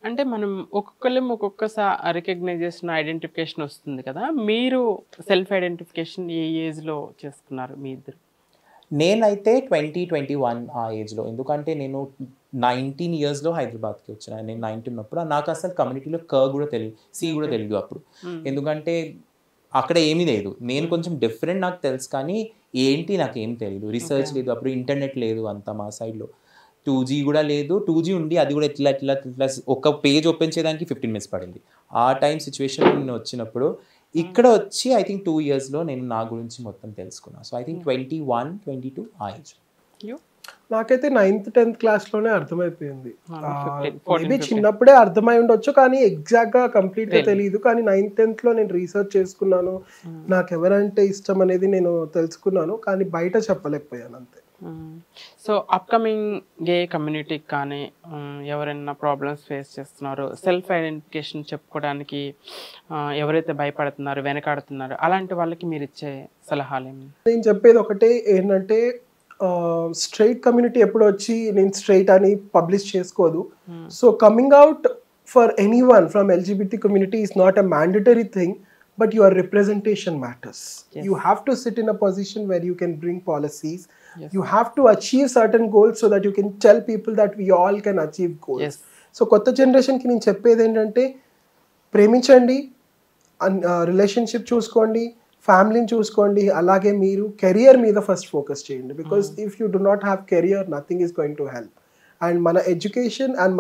అంటే మనం ఒక్కొక్కళ్ళం recognition, identification వస్తుంది కదా! మీరు సెల్ఫ్ ఐడెంటిఫికేషన్ ఏ ఏజ్‌లో చేసుకున్నారు మీ ఇద్దరు? నేనైతే 2021 ఆ ఏజ్‌లో. ఎందుకంటే నేను 19 ఇయర్స్‌లో హైదరాబాద్‌కి వచ్చిన. నేను 19 ఉన్నప్పుడు నాకు అసలు కమ్యూనిటీలో గూడా తెలీదు. గూడా ఓకే. తెలీదు అప్పుడు. హ్మ్. ఎందుకంటే అక్కడ ఏమీ లేదు. నేను కొంచెం డిఫరెంట్ నాకు తెలుసు కానీ ఏంటి నాకేం తెలీదు. Research okay. లేదు. అప్పుడు ఇంటర్నెట్ లేదు అంత మా సైడ్‌లో. 2జీ గూడా లేదు. 2జీ ఉండి అది గూడా ఇట్లా ఒక పేజ్ ఓపెన్ చేయడానికి 15 మినిట్స్ పడింది. ఆ టైం సిట్యుయేషన్‌లో నేను వచ్చినప్పుడు ఇక్కడ వచ్చి ఐ థింక్ 2 ఇయర్స్‌లో నేను నా గురించి మొత్తం తెలుసుకున్నా. సో, ఐ థింక్ 21, 22 ఆ ఏజ్. యూ? నాకైతే 9థ్, 10థ్ క్లాస్‌లోనే అర్థమైపోయింది. 15, 14, మేబీ 15. చిన్నప్పుడే అర్థమై ఉండొచ్చు. కానీ ఎగ్జాక్ట్‌గా కంప్లీట్‌గా తెలీదు. తెలీదు. కానీ 9థ్, 10థ్‌లో నేను రీసెర్చ్ చేసుకున్నాను. నాకెవరంటే ఇష్టం అనేది నేను తెలుసుకున్నాను. కానీ బయట చెప్పలేకపోయాను అంతే. సో అప్కమింగ్ గే కమ్యూనిటీకి కానీ ఎవరైనా ప్రాబ్లమ్స్ ఫేస్ చేస్తున్నారో, సెల్ఫ్ ఐడెంటిఫికేషన్ చెప్పుకోవడానికి ఎవరైతే భయపడుతున్నారో, వెనకాడుతున్నారో అలాంటి వాళ్ళకి మీరు ఇచ్చే సలహాలు ఏమి? నేను చెప్పేది ఒకటే ఏంటంటే స్ట్రైట్ కమ్యూనిటీ ఎప్పుడు వచ్చి నేను స్ట్రైట్ అని పబ్లిష్ చేసుకోదు. So coming out for anyone from LGBT community is not a mandatory thing, but your representation matters. Yes. You have to sit in a position where you can bring policies. Yes. You have to achieve certain goals so that you can tell people that we all can achieve goals. Yes. So కొత్త జనరేషన్కి నేను చెప్పేది ఏంటంటే ప్రేమించండి, relationship చూసుకోండి, ఫ్యామిలీని చూసుకోండి, అలాగే మీరు కెరియర్ మీద ఫస్ట్ ఫోకస్ చేయండి. Because if you do not have career nothing is going to help. And మన ఎడ్యుకేషన్ అండ్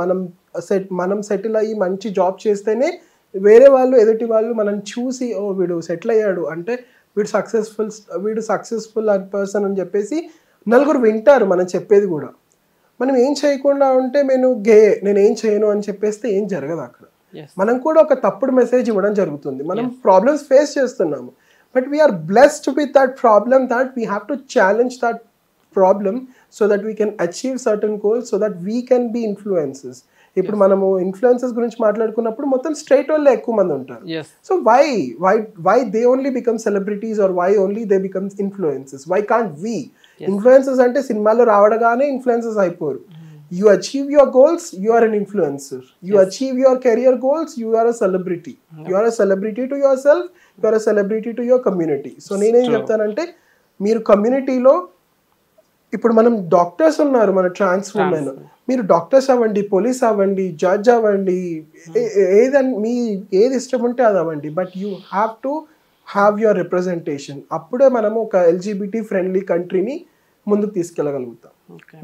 మనం సెటిల్ అయ్యి మంచి జాబ్ చేస్తేనే వేరే వాళ్ళు ఎదుటి వాళ్ళు మనం చూసి ఓ వీడు సెటిల్ అయ్యాడు అంటే వీడు సక్సెస్ఫుల్ పర్సన్ అని చెప్పేసి నలుగురు వింటారు మనం చెప్పేది కూడా. మనం ఏం చేయకుండా ఉంటే నేను ఏం చేయను అని చెప్పేస్తే ఏం జరగదు అక్కడ. మనం కూడా ఒక తప్పుడు మెసేజ్ ఇవ్వడం జరుగుతుంది. మనం ప్రాబ్లమ్స్ ఫేస్ చేస్తున్నాము, but we are blessed with that problem that we have to challenge that problem so that we can achieve certain goals so that we can be influences. ఇప్పుడు మనము ఇన్ఫ్లుయెన్సెస్ గురించి మాట్లాడుకున్నప్పుడు మొత్తం స్ట్రైట్ వాళ్ళే ఎక్కువ మంది ఉంటారు. So why they only become celebrities or why only they become influences? Why can't we? Influences అంటే సినిమాలో రావడగానే ఇన్ఫ్లుయెన్సెస్ అయిపోరు. You achieve your goals, you are an influencer. You achieve your career goals, you are a celebrity. You are a celebrity to yourself, you are a celebrity to your community. So నేనేం చెప్తానంటే మీరు కమ్యూనిటీలో ఇప్పుడు మనం doctors ఉన్నారు, మన trans women, మీరు doctors అవ్వండి, పోలీస్ అవ్వండి, జడ్జ్ అవ్వండి, ఏది ఇష్టం ఉంటే అది అవ్వండి, but you have to have your representation. అప్పుడే మనము ఒక ఎల్జిబిటీ ఫ్రెండ్లీ కంట్రీని ముందుకు తీసుకెళ్ళగలుగుతాం.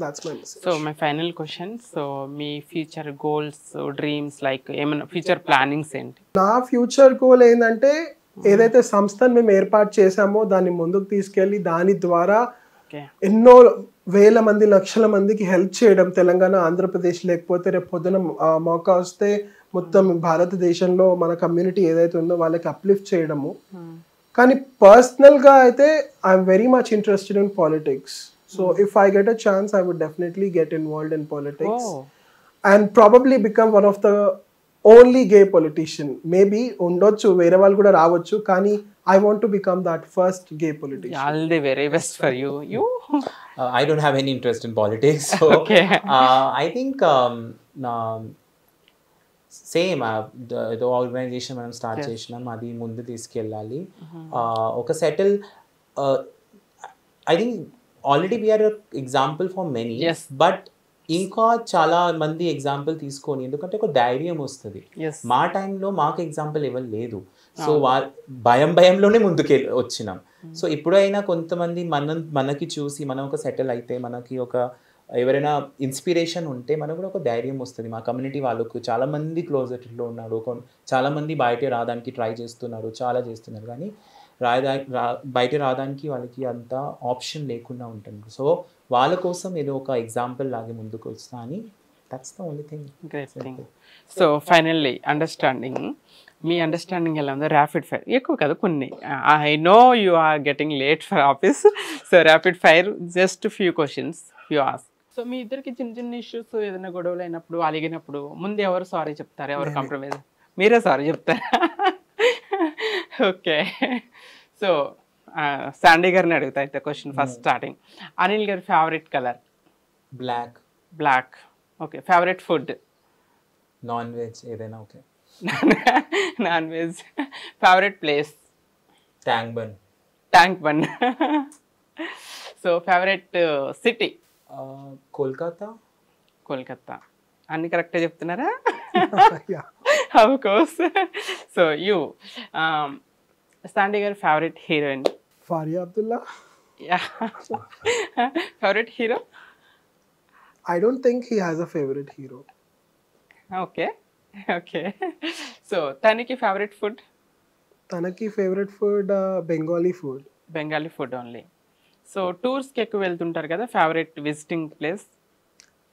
That's my message. So my final question, so me future goals, dreams, like ఏమైనా ఫ్యూచర్ ప్లానింగ్స్ ఏంటి? నా ఫ్యూచర్ గోల్ ఏంటంటే ఏదైతే సంస్థను మేము ఏర్పాటు చేశామో దాన్ని ముందుకు తీసుకెళ్ళి దాని ద్వారా ఎన్నో వేల మంది, లక్షల మందికి హెల్ప్ చేయడం. తెలంగాణ, ఆంధ్రప్రదేశ్, లేకపోతే రేపు పొద్దున మౌకా వస్తే మొత్తం భారతదేశంలో మన కమ్యూనిటీ ఏదైతే ఉందో వాళ్ళకి అప్లిఫ్ట్ చేయడము. కానీ పర్సనల్గా అయితే I'm very much interested in politics. So if I get a chance, I would definitely get involved in politics and probably become one of the only gay politician. Maybe ఉండొచ్చు, వేరే వాళ్ళు కూడా రావచ్చు, కానీ I want to become that first gay politician. All the very best for you. I don't have any interest in politics. So Okay. I think same ఏదో organization మనం start చేసినాం, అది ముందు తీసుకెళ్ళాలి. ఒక settle I think already we are example for many, but ఇంకా చాలా మంది ఎగ్జాంపుల్ తీసుకొని, ఎందుకంటే ఒక ధైర్యం వస్తుంది. మా టైంలో మాకు ఎగ్జాంపుల్ ఎవరు లేదు, సో భయంలోనే ముందుకు వచ్చినాం. సో ఎప్పుడైనా కొంతమంది మనకి చూసి మనం ఒక సెటిల్ అయితే, మనకి ఒక ఎవరైనా ఇన్స్పిరేషన్ ఉంటే మనకు కూడా ఒక ధైర్యం వస్తుంది. మా కమ్యూనిటీ వాళ్ళకు చాలామంది క్లోజెట్లో ఉన్నారు, చాలామంది బయట రావడానికి ట్రై చేస్తున్నారు, చాలా చేస్తున్నారు, కానీ బయట రావడానికి వాళ్ళకి అంత ఆప్షన్ లేకుండా ఉంటుంది. సో వాళ్ళ కోసం ఏదో ఒక ఎగ్జాంపుల్ లాగే ముందుకు వస్తా అని, that's the only thing. Great thing. So finally understanding, మీ అండర్స్టాండింగ్ ఎలా ఉంది? ర్యాపిడ్ ఫైర్ ఎక్కువ కదా కొన్ని, I know you are getting late for office, so rapid fire just few questions you ask. So మీ ఇద్దరికి చిన్న చిన్న ఇష్యూస్, ఏదైనా గొడవలు అయినప్పుడు, అలిగినప్పుడు ముందు ఎవరు సారీ చెప్తారు, ఎవరు కాంప్రమైజ్? మీరే సారీ చెప్తారా? ఓకే. సో శాండీ గారిని అడుగుతా అయితే క్వశ్చన్ ఫస్ట్ స్టార్టింగ్. అనిల్ గారి favourite colour? Black. Black. Okay. Favourite food? Non veg ఏదైనా okay. Non veg. Favourite place? Tank Bund. Tank Bund. So favourite city? Kolkata. Kolkata. అన్ని కరెక్ట్గా చెప్తున్నారా? Yeah. Of course. So you, Sandy గారి favourite heroine? Faria Abdullah. Yeah. Favorite hero? I don't think he has a favorite hero. Okay. Okay. So తనకి favourite food? తనకి favourite food Bengali food. Bengali food only. So టూర్స్కి ఎక్కువ వెళ్తుంటారు కదా, favourite visiting place?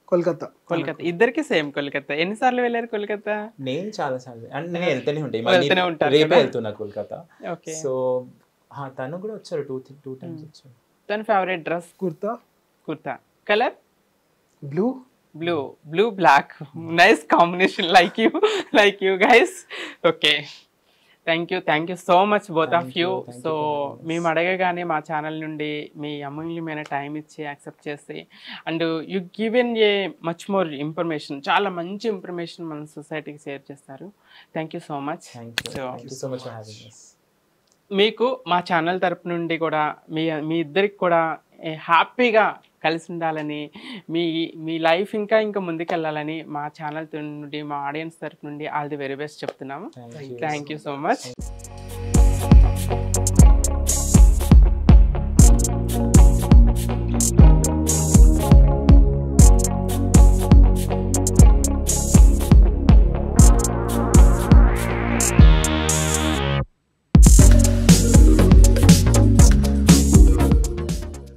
Kolkata. Kolkata. ఇద్దరికి same Kolkata. ఎన్నిసార్లు వెళ్ళారు కోల్కతా? నేను చాలా సార్లు అంటే నేను వెళ్తూనే వెళ్తూనే ఉంటారు రేపే కదా? వెళ్తున్నా కోల్కతా. ఓకే. సో తను కూడా వచ్చారు టూ టైమ్స్ వచ్చారు. తన favourite dress? Kurta. Kurta. Colour? Blue. Blue black. Nice combination. Like you guys. Okay, thank you so much both of you. So మేము అడగగానే మా ఛానల్ నుండి మీ అమూల్యమైన టైం ఇచ్చి యాక్సెప్ట్ చేసి and you given a much more information, చాలా మంచి ఇన్ఫర్మేషన్ మన సొసైటీకి షేర్ చేస్తారు. Thank you so much. Thank you so much for having us. మీకు మా ఛానల్ తరపు నుండి కూడా మీ ఇద్దరికి కూడా హ్యాపీగా కలిసి ఉండాలని, మీ లైఫ్ ఇంకా ముందుకెళ్ళాలని మా ఛానల్ నుండి మా ఆడియన్స్ తరపు నుండి ఆల్ ది వెరీ బెస్ట్ చెప్తున్నాము. Thank you so much.